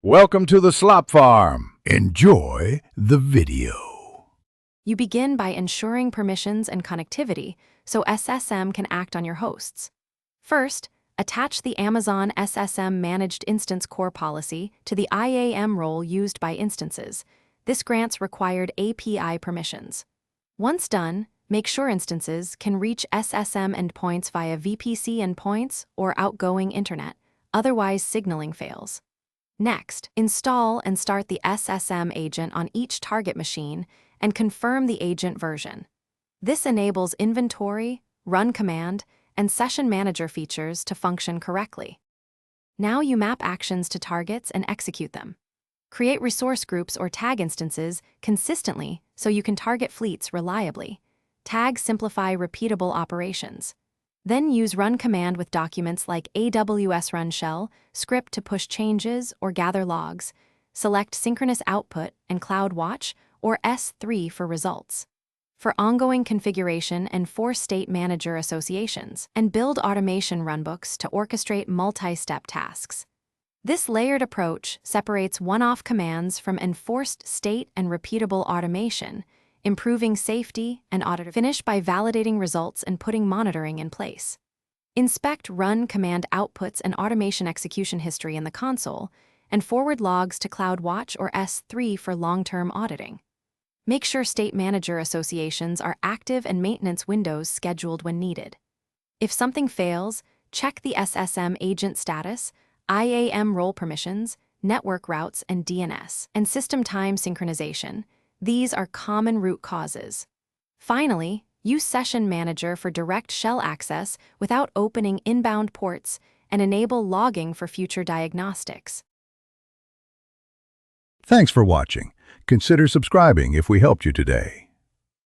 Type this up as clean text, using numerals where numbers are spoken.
Welcome to the slop farm. Enjoy the video. You begin by ensuring permissions and connectivity so SSM can act on your hosts. First, attach the Amazon SSM Managed Instance Core policy to the IAM role used by instances. This grants required API permissions. Once done, make sure instances can reach SSM endpoints via VPC endpoints or outgoing internet, otherwise signaling fails. Next, install and start the SSM agent on each target machine and confirm the agent version. This enables inventory, run command, and session manager features to function correctly. Now you map actions to targets and execute them. Create resource groups or tag instances consistently so you can target fleets reliably. Tags simplify repeatable operations. Then use run command with documents like AWS run shell, script to push changes or gather logs. Select synchronous output and Cloud Watch or S3 for results. For ongoing configuration and force state manager associations, and build automation runbooks to orchestrate multi-step tasks. This layered approach separates one-off commands from enforced state and repeatable automation, improving safety and audit. Finish by validating results and putting monitoring in place. Inspect run command outputs and automation execution history in the console, and forward logs to CloudWatch or S3 for long-term auditing. Make sure state manager associations are active and maintenance windows scheduled when needed. If something fails, check the SSM agent status, IAM role permissions, network routes, and DNS, and system time synchronization. These are common root causes. Finally, use Session Manager for direct shell access without opening inbound ports and enable logging for future diagnostics. Thanks for watching. Consider subscribing if we helped you today.